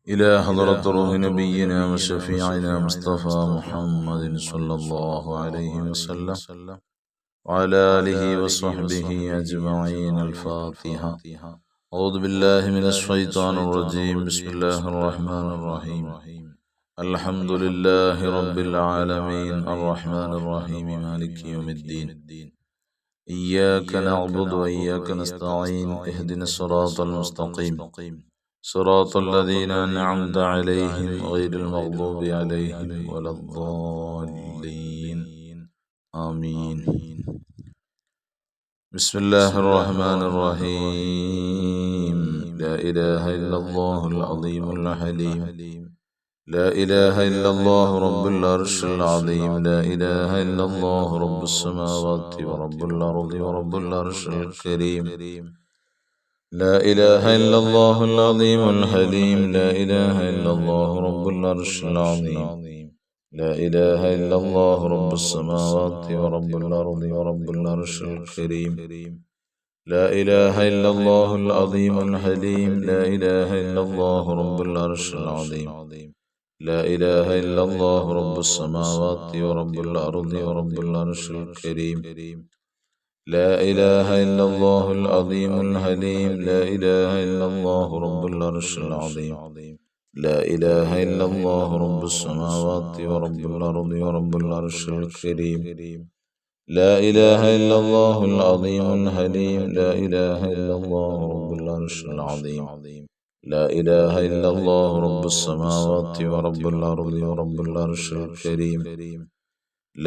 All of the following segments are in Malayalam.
إلى حضرة روح نبينا وشفيعنا مصطفى محمد صلى الله عليه وسلم وعلى آله وصحبه أجمعين. الفاتحة. أعوذ بالله من الشيطان الرجيم. بسم الله الرحمن الرحيم. الحمد لله رب العالمين الرحمن الرحيم مالك يوم الدين. إياك نعبد وإياك نستعين. اهدنا الصراط المستقيم صراط الذين أنعمت عليهم غير المغضوب عليهم ولا الضالين. آمين. بسم الله الرحمن الرحيم. لا إله إلا الله العظيم الحليم. لا إله إلا الله رب العرش العظيم. لا إله إلا الله رب السماوات ورب الأرض ورب العرش الكريم. لا إله إلا الله العظيم الحليم. لا إله إلا الله رب العرش العظيم. لا إله إلا الله رب السماوات ورب الأرض ورب العرش الكريم. لا إله إلا الله العظيم الحليم. لا إله إلا الله رب العرش العظيم. لا إله إلا الله رب السماوات ورب الأرض ورب العرش الكريم. لا إله إلا الله العظيم الحليم. لا إله إلا الله رب العرش العظيم. لا إله إلا الله رب السماوات ورب الأرض ورب العرش الكريم. لا إله إلا الله العظيم الحليم. لا إله إلا الله رب العرش العظيم. لا إله إلا الله رب السماوات ورب الأرض ورب العرش الكريم.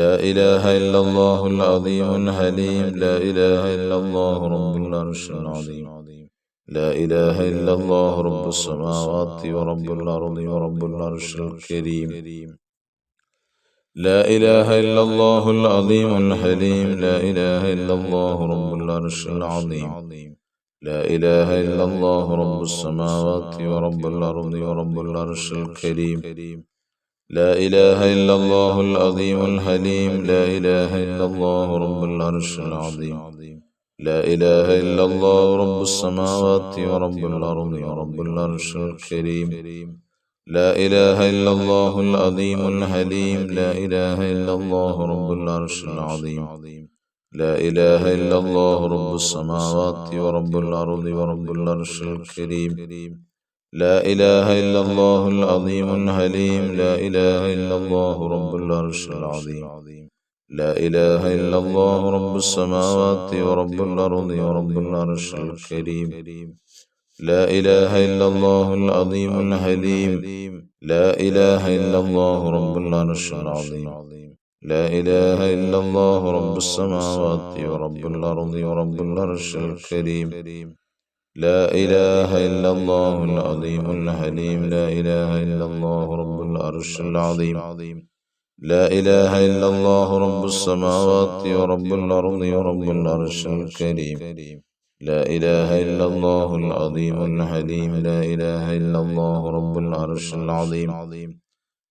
لا إله إلا الله العظيم الحليم. لا إله إلا الله رب العرش العظيم. لا إله إلا الله رب السماوات ورب الأرض ورب العرش الكريم. لا إله إلا الله العظيم الحليم. لا إله إلا الله رب العرش العظيم. لا إله إلا الله رب السماوات ورب الأرض ورب العرش الكريم. لا إله إلا الله العظيم الحليم. لا إله إلا الله رب العرش العظيم. لا إله إلا الله رب السماوات ورب الأرض ورب العرش الكريم. لا إله إلا الله العظيم الحليم. لا إله إلا الله رب العرش العظيم. لا إله إلا الله رب السماوات ورب الأرض ورب العرش الكريم. لا إله إلا الله العظيم الحليم. لا إله إلا الله رب العرش العظيم. لا إله إلا الله رب السماوات ورب الأرض ورب العرش الكريم. لا إله إلا الله العظيم الحليم. لا إله إلا الله رب العرش العظيم. لا إله إلا الله رب السماوات ورب الأرض ورب العرش الكريم. لا إله إلا الله العظيم الحليم. لا إله إلا الله رب العرش العظيم. لا إله إلا الله رب السماوات ورب الأرض ورب العرش الكريم. لا إله إلا الله العظيم الحليم. لا إله إلا الله رب العرش العظيم.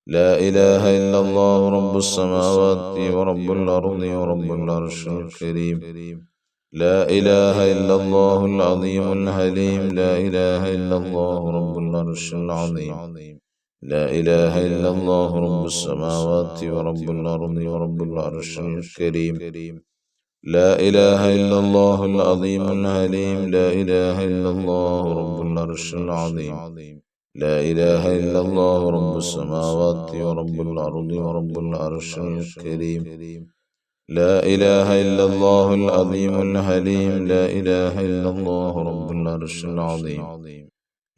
لا إله إلا الله رب السماوات ورب الأرض ورب العرش الكريم. لا إله إلا الله العظيم الحليم. لا إله إلا الله رب العرش العظيم. لا إله إلا الله رب السماوات ورب الأرض ورب العرش الكريم. لا إله إلا الله العظيم الحليم. لا إله إلا الله رب العرش العظيم. لا إله إلا الله رب السماوات ورب الأرض ورب العرش الكريم. لا إله إلا الله العظيم الحليم. لا إله إلا الله رب العرش العظيم.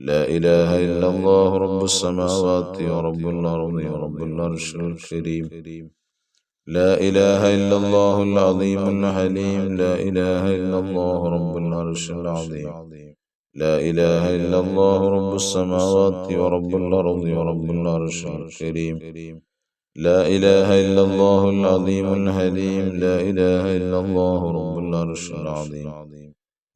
لا إله إلا الله رب السماوات ورب الأرض ورب العرش الكريم. لا إله إلا الله العظيم الحليم. لا إله إلا الله رب العرش العظيم. لا إله إلا الله رب السماوات ورب الأرض ورب العرش الكريم. لا إله إلا الله العظيم الحليم. لا إله إلا الله رب العرش العظيم.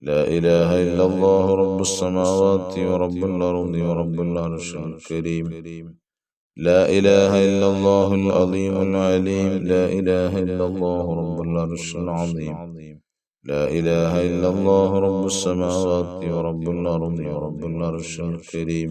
لا إله إلا الله رب السماوات ورب الأرض ورب العرش الكريم. لا إله إلا الله العظيم العليم. لا إله إلا الله رب العرش العظيم. لا إله إلا الله رب السماوات ورب الأرض ورب العرش الكريم.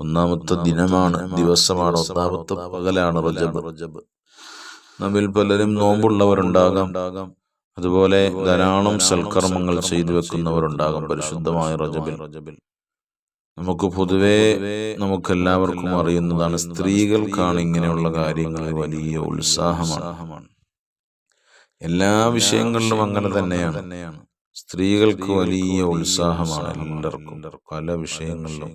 ഒന്നാമത്തെ ദിനമാണ്, ദിവസമാണ്, ഒന്നാമത്തെ പകലാണ് റജബ്. നമ്മിൽ പലരും നോമ്പുള്ളവരുണ്ടാകാം, അതുപോലെ ധാരാളം സൽക്കർമ്മങ്ങൾ ചെയ്തു വെക്കുന്നവരുണ്ടാകാം. പരിശുദ്ധമായ റജബിൽ നമുക്ക് പൊതുവേ നമുക്കെല്ലാവർക്കും അറിയുന്നതാണ്, സ്ത്രീകൾക്കാണ് ഇങ്ങനെയുള്ള കാര്യങ്ങളിൽ വലിയ ഉത്സാഹമാണ്. എല്ലാ വിഷയങ്ങളിലും അങ്ങനെ തന്നെയാണ്. സ്ത്രീകൾക്ക് വലിയ ഉത്സാഹമാണ്. എല്ലാവർക്കും പല വിഷയങ്ങളിലും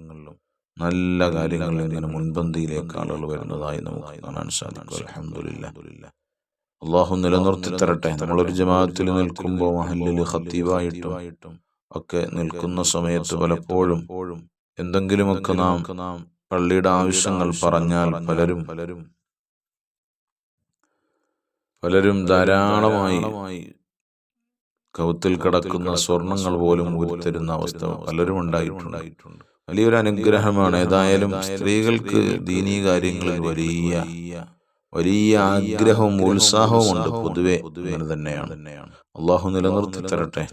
നല്ല കാര്യങ്ങളിൽ ഇങ്ങനെ മുൻപന്തിയിലേക്ക് ആളുകൾ വരുന്നതായി നമുക്ക് കാണാൻ സാധിക്കും. അൽഹംദുലില്ലാഹ്. അള്ളാഹു നിലനിർത്തി തരട്ടെ. നമ്മളൊരു ജമാഅത്തിൽ നിൽക്കുമ്പോൾ മഹല്ലിൽ ഖത്തീബായിട്ടും ഒക്കെ നിൽക്കുന്ന സമയത്ത് പലപ്പോഴും എന്തെങ്കിലുമൊക്കെ നാം പള്ളിയുടെ ആവശ്യങ്ങൾ പറഞ്ഞാൽ പലരും ധാരാളമായി കൗത്തിൽ കിടക്കുന്ന സ്വർണങ്ങൾ പോലും ഊരിത്തരുന്ന അവസ്ഥ പലരും ഉണ്ടായിട്ടുണ്ട്. വലിയൊരു അനുഗ്രഹമാണ്. ഏതായാലും സ്ത്രീകൾക്ക് ദീനീ കാര്യങ്ങളിൽ വലിയ ആഗ്രഹവും ഉത്സാഹവും ഉണ്ട്. പൊതുവെ അങ്ങനെ തന്നെയാണ്. അള്ളാഹു നിലനിർത്തി തരട്ടെ.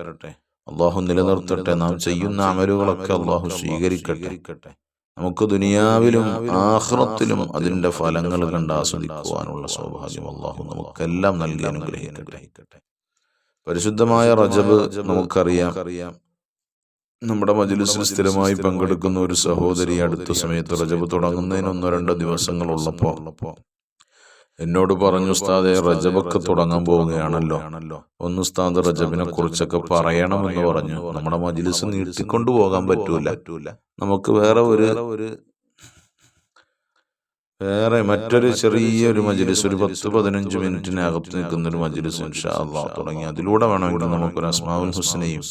അള്ളാഹു നിലനിർത്തട്ടെ. നാം ചെയ്യുന്ന അമലുകളൊക്കെ അള്ളാഹു സ്വീകരിക്കട്ടെ. നമുക്ക് ദുനിയാവിലും ആഖിറത്തിലും അതിന്റെ ഫലങ്ങൾ കണ്ട് ആസ്വദിക്കുവാനുള്ള സൗഭാഗ്യം അള്ളാഹു നമുക്കെല്ലാം നൽകി അനുഗ്രഹിക്കട്ടെ. പരിശുദ്ധമായ റജബ് നമുക്കറിയാം. നമ്മുടെ മജ്‌ലിസിൽ സ്ഥിരമായി പങ്കെടുക്കുന്ന ഒരു സഹോദരി അടുത്ത സമയത്ത് റജബ് തുടങ്ങുന്നതിന് 1-2 ദിവസങ്ങളുള്ളപ്പോ എന്നോട് പറഞ്ഞു, ഉസ്താദേ റജബൊക്കെ തുടങ്ങാൻ പോവുകയാണല്ലോ, ഒന്ന് ഉസ്താദ് റജബിനെ കുറിച്ചൊക്കെ പറയണമെന്ന് പറഞ്ഞു. നമ്മുടെ മജ്‌ലിസ് നീട്ടിക്കൊണ്ടു പോകാൻ പറ്റൂല. നമുക്ക് മറ്റൊരു ചെറിയൊരു മജ്‌ലിസ്, ഒരു 10-15 മിനിറ്റിനകത്ത് നിൽക്കുന്ന ഒരു മജ്‌ലിസ് ഇൻഷാ അല്ലാഹ് തുടങ്ങി അതിലൂടെ വേണമെങ്കിൽ നമുക്കൊരു അസ്മാഉൽ ഹുസ്നയും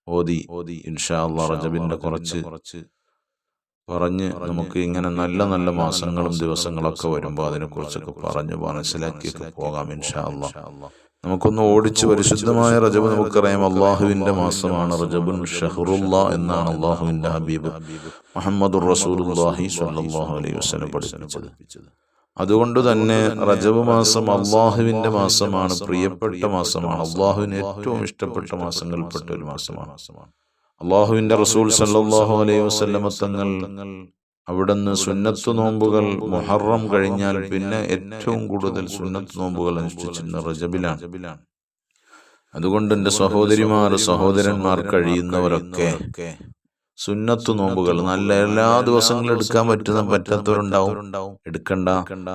ഓതി ഇൻഷാ അല്ലാഹ് റജബിന്റെ കുറച്ച് പറഞ്ഞ് നമുക്ക് ഇങ്ങനെ നല്ല നല്ല മാസങ്ങളും ദിവസങ്ങളൊക്കെ വരുമ്പോൾ അതിനെക്കുറിച്ചൊക്കെ പറഞ്ഞ് മനസ്സിലാക്കിയൊക്കെ പോകാം ഇൻഷാ അല്ലാഹ്. നമുക്കൊന്ന് ഓടിച്ച് പരിശുദ്ധമായ റജബ് നമുക്കറിയാം അള്ളാഹുവിന്റെ മാസമാണ്. റജബുൻ ഷഹ്റുല്ലാ എന്നാണ് അള്ളാഹുവിന്റെ ഹബീബ് മുഹമ്മദുർ റസൂലുള്ളാഹി സ്വല്ലല്ലാഹു അലൈഹി വസല്ലം പഠിപ്പിച്ചത്. അതുകൊണ്ട് തന്നെ റജബ് മാസം അള്ളാഹുവിന്റെ മാസമാണ്, പ്രിയപ്പെട്ട മാസമാണ്, അള്ളാഹുവിന് ഏറ്റവും ഇഷ്ടപ്പെട്ട മാസങ്ങളിൽപ്പെട്ട ഒരു മാസമാണ്. അള്ളാഹുവിന്റെ റസൂൽ സല്ലല്ലാഹു അലൈഹി വസല്ലം തങ്ങൾ അവിടുന്ന് സുന്നത്ത് നോമ്പുകൾ മുഹറം കഴിഞ്ഞാൽ പിന്നെ ഏറ്റവും കൂടുതൽ സുന്നത്ത് നോമ്പുകൾ അനുഷ്ഠിച്ചിരുന്ന റജബിലാണ്. അതുകൊണ്ട് എൻ്റെ സഹോദരന്മാർ കഴിയുന്നവരൊക്കെ സുന്നത്ത് നോമ്പുകൾ നല്ല എല്ലാ ദിവസങ്ങളും എടുക്കാൻ പറ്റാത്തവരുണ്ടാവും, എടുക്കണ്ട.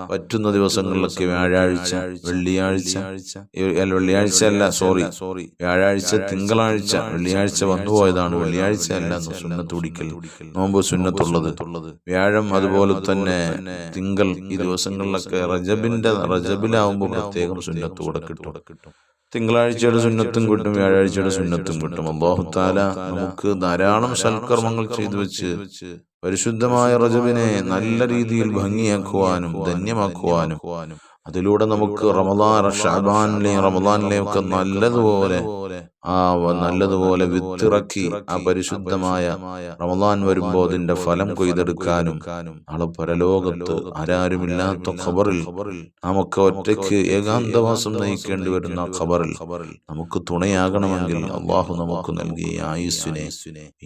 പറ്റുന്ന ദിവസങ്ങളിലൊക്കെ വ്യാഴാഴ്ച, തിങ്കളാഴ്ച, വെള്ളിയാഴ്ച വന്നുപോയതാണ്, വെള്ളിയാഴ്ച അല്ല സുന്നത്ത് പിടിക്കൽ നോമ്പ് സുന്നത്തുള്ളത്. വ്യാഴം അതുപോലെ തന്നെ തിങ്കൾ, ഈ ദിവസങ്ങളിലൊക്കെ റജബിലാവുമ്പോൾ പ്രത്യേകം സുന്നത്ത് കൂടെ കിട്ടും. തിങ്കളാഴ്ചയുടെ സുന്നത്തും കിട്ടും, വ്യാഴാഴ്ചയുടെ സുന്നത്തും കിട്ടും. അല്ലാഹു തആല നമുക്ക് ധാരാളം സൽക്കർമ്മങ്ങൾ ചെയ്തു വെച്ച് പരിശുദ്ധമായ റജബിനെ നല്ല രീതിയിൽ ഭംഗിയാക്കുവാനും ധന്യമാക്കുവാനും അതിലൂടെ നമുക്ക് റമദാനിലെ ഒക്കെ നല്ലതുപോലെ വിത്തിറക്കി ആ പരിശുദ്ധമായ റമദാൻ വരുമ്പോൾ അതിന്റെ ഫലം കൊയ്തെടുക്കാനും നാളെ പരലോകത്ത് ആരാരുമില്ലാത്ത ഖബറിൽ നമുക്ക് ഒറ്റയ്ക്ക് ഏകാന്തവാസം നയിക്കേണ്ടി വരുന്ന ഖബറിൽ നമുക്ക് തുണയാകണമെങ്കിൽ അള്ളാഹു നമുക്ക് നൽകിയ ആയുസ്സിനെ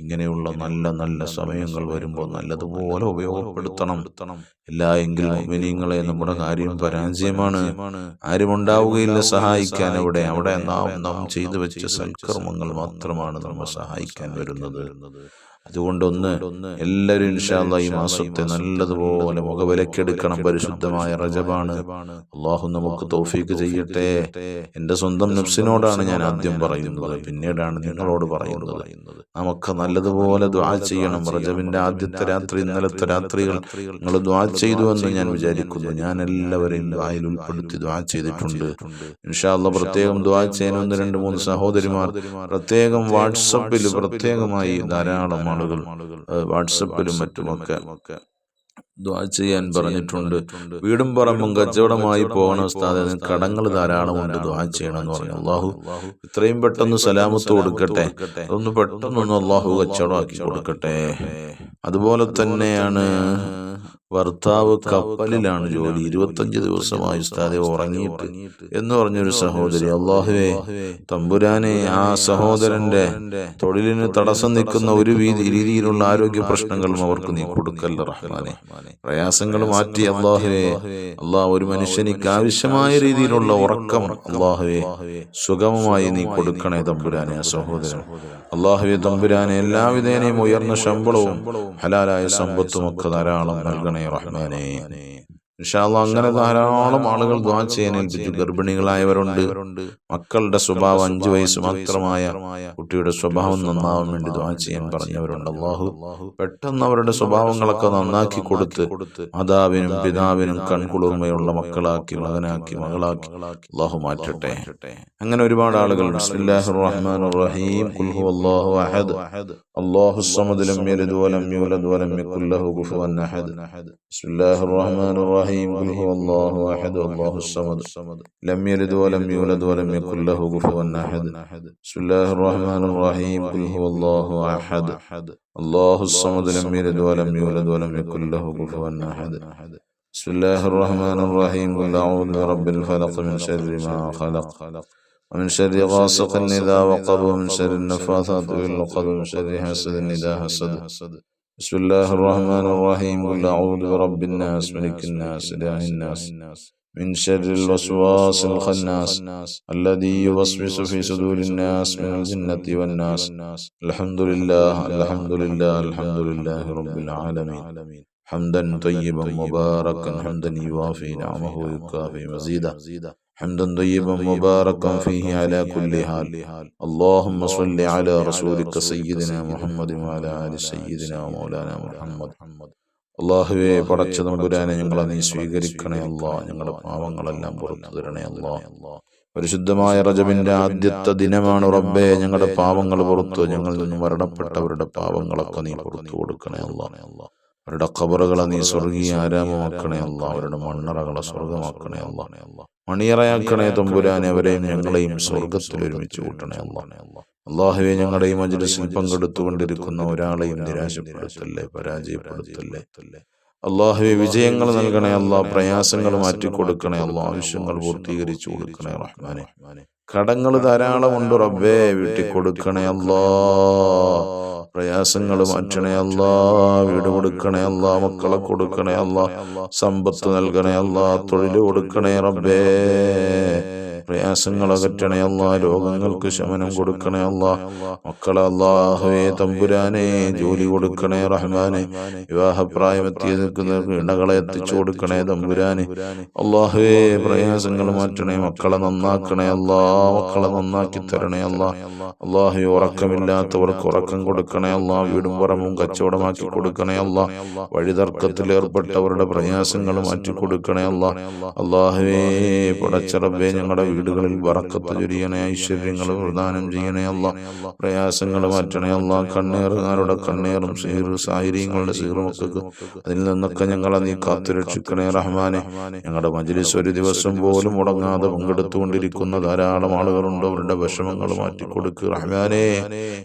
ഇങ്ങനെയുള്ള നല്ല നല്ല സമയങ്ങൾ വരുമ്പോൾ നല്ലതുപോലെ ഉപയോഗപ്പെടുത്തണം. എങ്കിൽ മുഅ്മിനീങ്ങളെ നമ്മുടെ കാര്യം പരാജയമാണ്. ആരുമുണ്ടാവുകയില്ല സഹായിക്കാൻ. അവിടെ നാം ചെയ്തു വെച്ച സൽക്കർമ്മങ്ങൾ മാത്രമാണ് നമ്മെ സഹായിക്കാൻ വരുന്നത്. അതുകൊണ്ട് എല്ലാവരും ഇൻഷാ അല്ലാഹ് ഈ മാസത്തെ നല്ലതുപോലെ മുഖവിലക്കെടുക്കണം. പരിശുദ്ധമായ റജബാണ്. അള്ളാഹു നമുക്ക് തൗഫീഖ് ചെയ്യട്ടെ. എൻ്റെ സ്വന്തം നഫ്സിനോടാണ് ഞാൻ ആദ്യം പറയുന്നത്, പിന്നീടാണ് നിങ്ങളോട് പറയുന്നത്. നമുക്ക് നല്ലതുപോലെ ദുആ ചെയ്യണം. റജബിന്റെ ആദ്യത്തെ രാത്രി, ഇന്നലത്തെ രാത്രികൾ നിങ്ങൾ ദുആ ചെയ്തു എന്ന് ഞാൻ വിചാരിക്കുന്നു. ഞാൻ എല്ലാവരെയും ദുആയിൽ ഉൾപ്പെടുത്തി ദുആ ചെയ്തിട്ടുണ്ട്. ഇൻഷാ അല്ലാഹ് പ്രത്യേകം ദുആ ചെയ്യാൻ 1-2-3 സഹോദരിമാർ പ്രത്യേകം വാട്സപ്പിൽ പ്രത്യേകമായി ധാരാളം ആളുകൾ വാട്സപ്പിലും മറ്റുമൊക്കെ ദുആ ചെയ്യാൻ പറഞ്ഞിട്ടുണ്ട്. വീടും പറമ്പും കച്ചവടമായി പോകണ ഉസ്താദേ, കടങ്ങൾ ധാരാളമുണ്ട്, ദുആ ചെയ്യണമെന്ന് പറഞ്ഞു. അള്ളാഹു ഇത്രയും പെട്ടെന്ന് സലാമത്ത് കൊടുക്കട്ടെ. അതൊന്ന് പെട്ടെന്നൊന്ന് അള്ളാഹു കച്ചവടമാക്കി കൊടുക്കട്ടെ. അതുപോലെ തന്നെയാണ് ഭർത്താവ് കപ്പലിലാണ് ജോലി, 25 ദിവസമായി ഉസ്താദെ ഉറങ്ങിയിട്ട് എന്ന് പറഞ്ഞൊരു സഹോദരി. അല്ലാഹുവേ തമ്പുരാനെ, ആ സഹോദരന്റെ തൊഴിലിന് തടസ്സം നിൽക്കുന്ന ഒരു രീതിയിലുള്ള ആരോഗ്യ പ്രശ്നങ്ങളും അവർക്ക് നീ കൊടുക്കല്ല റഹ്മാനെ. പ്രയാസങ്ങൾ മാറ്റി അല്ലാഹുവേ. ഒരു മനുഷ്യനിക്ക് ആവശ്യമായ രീതിയിലുള്ള ഉറക്കം അല്ലാഹുവേ സുഗമമായി നീ കൊടുക്കണേ തമ്പുരാനെ ആ സഹോദരൻ. അല്ലാഹുവേ തമ്പുരാനെ, എല്ലാവിധേനയും ഉയർന്ന ശമ്പളവും ഹലാലായ സമ്പത്തും ഒക്കെ ധാരാളം നൽകണേ റഹ്മാനെ. ഇൻഷാ അല്ലാഹ് അങ്ങനെ ധാരാളം ആളുകൾ ദുആ ചെയ്യാൻ ഏൽപ്പിച്ചു. ഗർഭിണികളായവരുണ്ട്. മക്കളുടെ സ്വഭാവം 5 വയസ്സ് മാത്രമായ കുട്ടിയുടെ സ്വഭാവം നന്നാവാൻ വേണ്ടി ദുആ ചെയ്യാൻ പറഞ്ഞവരുണ്ട്. അല്ലാഹു പെട്ടെന്ന് അവരുടെ സ്വഭാവങ്ങളൊക്കെ നന്നാക്കി കൊടുത്ത് മാതാവിനും പിതാവിനും കൺകുളിർമയുള്ള മക്കളാക്കി, മകനാക്കി, മകളാക്കി അല്ലാഹു മാറ്റട്ടെ. അങ്ങനെ ഒരുപാട് ആളുകൾ. ബിസ്മില്ലാഹിർ റഹ്മാനിർ റഹീം. ഖുൽ ഹുവല്ലാഹു അഹദ് അല്ലാഹുസ് സമദ് ലം യലിദ് വലം യൂലദ് വലം യകുൽ ലഹു കുഫുവൻ അഹദ്. ബിസ്മില്ലാഹിർ റഹ്മാനിർ റഹീം. ഖുൽ ഹുവല്ലാഹു അഹദ് അല്ലാഹുസ് സമദ് ലം യലിദ് വലം യൂലദ് വലം യകുൽ ലഹു കുഫുവൻ അഹദ്. ബിസ്മില്ലാഹിർ റഹ്മാനിർ റഹീം. ഖുൽ ഹുവല്ലാഹു അഹദ് അല്ലാഹുസ് സമദ് ലം യലിദ് വലം യൂലദ് വലം യകുൽ ലഹു കുഫുവൻ അഹദ്. ബിസ്മില്ലാഹിർ റഹ്മാനിർ റഹീം. ഖുൽ അഊദു ബിറബ്ബിൽ ഫലഖ് മിൻ ശർരി മാ ഖലഖ് ومن شر غاسق إذا وقب ومن شر النفاثات في العقد ومن شر حاسد إذا حسد. بسم الله الرحمن الرحيم. قل أعوذ برب الناس ملك الناس إله الناس من شر الوسواس الخناس الذي يوسوس في صدور الناس من الجنة والناس. الحمد لله الحمد لله الحمد لله رب العالمين حمدا طيبا مباركا حمدا يوافي نعمه ويكافي مزيدا حمدا طيبا مباركا فيه على كل حال. اللهم صل على رسولك سيدنا محمد وعلى آل سيدنا ومولانا محمد. അല്ലാഹുവേ പടച്ച തമ്പുരാനെ, ഞങ്ങളെ നീ സ്വീകരിക്കണേ അല്ലാ. ഞങ്ങളുടെ പാവങ്ങളെല്ലാം പുറത്തു തരണേ അല്ലാ. പരിശുദ്ധമായ റജബിന്റെ ആദ്യത്തെ ദിനമാണ് റബ്ബേ. ഞങ്ങളുടെ പാവങ്ങൾ പുറത്തു, ഞങ്ങളിൽ നിന്ന് മരണപ്പെട്ടവരുടെ പാവങ്ങളൊക്കെ നീ പുറത്തു കൊടുക്കണേ അല്ലാ. അവരുടെ ഖബറുകളെ നീ സ്വർഗീയ ആരാമമാക്കണേ അല്ലാ. അവരുടെ മണ്ണറകളെ സ്വർഗമാക്കണേ അല്ലാ. മണിയറയാക്കണേ തമ്പുരാനെ. അവരെയും ഞങ്ങളെയും സ്വർഗത്തിൽ ഒരുമിച്ച് കൂട്ടണേ അല്ലാ. അല്ലാഹുവേ, ഞങ്ങളുടെ ഈ മജ്‌ലിസിൽ പങ്കെടുത്തുകൊണ്ടിരിക്കുന്ന ഒരാളെയും നിരാശപ്പെടുത്തല്ലേ, പരാജയപ്പെടുത്തല്ലേ. അല്ലാഹുവേ, വിജയങ്ങൾ നൽകണേ അല്ലാ. പ്രയാസങ്ങൾ മാറ്റിക്കൊടുക്കണേ അല്ലാ. ആവശ്യങ്ങൾ പൂർത്തീകരിച്ചു കൊടുക്കണേ റഹ്മാനെ. കടങ്ങൾ ധാരാളമുണ്ട് റബ്ബേ, വീട്ടിക്കൊടുക്കണേ അല്ലാ. പ്രയാസങ്ങൾ മാറ്റണേ അല്ലാ. വീട് കൊടുക്കണേ അല്ലാ. മക്കളെ കൊടുക്കണേ അല്ലാ. സമ്പത്ത് നൽകണേ അല്ലാ. തൊഴിൽ കൊടുക്കണേ റബ്ബേ. പ്രയാസങ്ങൾ അകറ്റണേ അല്ലാ. രോഗങ്ങൾക്ക് ശമനം കൊടുക്കണേ അല്ലാ. മക്കളെ അല്ലാഹുവേ തമ്പുരാനെ ജോലി കൊടുക്കണേ റഹ്മാനെ. വിവാഹപ്രായമെത്തി നിൽക്കുന്ന ഇണകളെ എത്തിച്ചു കൊടുക്കണേ തമ്പുരാനെ. അല്ലാഹുവേ പ്രയാസങ്ങൾ മാറ്റണേ. മക്കളെ നന്നാക്കണേ അല്ലാ. മക്കളെ നന്നാക്കി തരണേ അല്ലാ. അല്ലാഹുവേ ഉറക്കമില്ലാത്തവർക്ക് ഉറക്കം കൊടുക്കണേ അല്ലാ. വീടും പറമ്പും കച്ചവടമാക്കി കൊടുക്കണേ അല്ലാ. വഴിതർക്കത്തിൽ ഏർപ്പെട്ടവരുടെ പ്രയാസങ്ങൾ മാറ്റി കൊടുക്കണേ അല്ലാ. അല്ലാഹുവേ പടച്ച റബ്ബേ, ഞങ്ങളുടെ വീടുകളിൽ ബറക്കത്ത് ചൊരിയണേ. ഐശ്വര്യങ്ങൾ പ്രദാനം ചെയ്യണേ അല്ലാ. പ്രയാസങ്ങൾ മാറ്റണേ അല്ലാ. കണ്ണേറുകാരുടെ കണ്ണേറും സാഹചര്യങ്ങളുടെ സീറുമൊക്കെ അതിൽ നിന്നൊക്കെ ഞങ്ങളെ നീ കാത്തുരക്ഷിക്കണേ റഹ്മാനെ. ഞങ്ങളുടെ മജ്‌ലിസ് ഒരു ദിവസം പോലും മുടങ്ങാതെ പങ്കെടുത്തുകൊണ്ടിരിക്കുന്ന ധാരാളം ആളുകളുണ്ട്. അവരുടെ വിഷമങ്ങൾ മാറ്റിക്കൊടുക്കുക റഹ്മാനെ.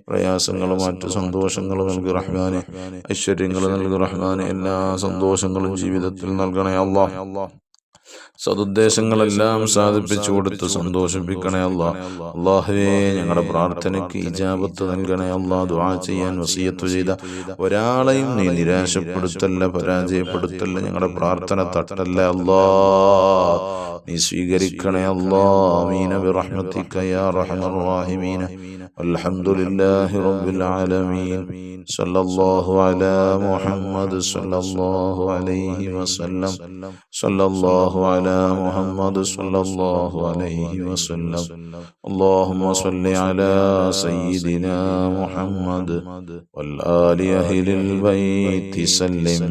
പ്രയാസങ്ങൾ മാറ്റി സന്തോഷങ്ങൾ നൽകി റഹ്മാനെ. ഐശ്വര്യങ്ങൾ നൽകി റഹ്മാനെ. എല്ലാ സന്തോഷങ്ങളും ജീവിതത്തിൽ നൽകണേ അല്ലാ. സതുദ്ദേശങ്ങളെല്ലാം സാധിപ്പിച്ചു കൊടുത്ത് സന്തോഷിപ്പിക്കണേ അല്ലാ. അല്ലാഹുവേ, ഞങ്ങളുടെ പ്രാർത്ഥനയ്ക്ക് ഇജാബത്ത് നൽകണേ അല്ലാ. ദുആ ചെയ്യാൻ വസിയത്ത് ചെയ്ത ഒരാളെയും നീ നിരാശപ്പെടുത്തല്ല, പരാജയപ്പെടുത്തല്ല. ഞങ്ങളുടെ പ്രാർത്ഥന തട്ടല്ല അല്ലാ. നീ സ്വീകരിക്കണേ അല്ലാ. ആമീന ബിറഹ്മതിക യാ അർഹമർ റഹീമീൻ. അൽഹംദുലില്ലാഹി റബ്ബിൽ ആലമീൻ. സല്ലല്ലാഹു അലാ മുഹമ്മദ് സല്ലല്ലാഹു അലൈഹി വസല്ലം. സല്ലല്ലാഹു അലാ മുഹമ്മദ് സല്ലല്ലാഹു അലൈഹി വസല്ലം. അല്ലാഹുമ്മ സ്വല്ലി അലാ സയ്യിദിനാ മുഹമ്മദ് വൽ ആലി അഹ്ലിൽ ബൈത്തി സല്ലം.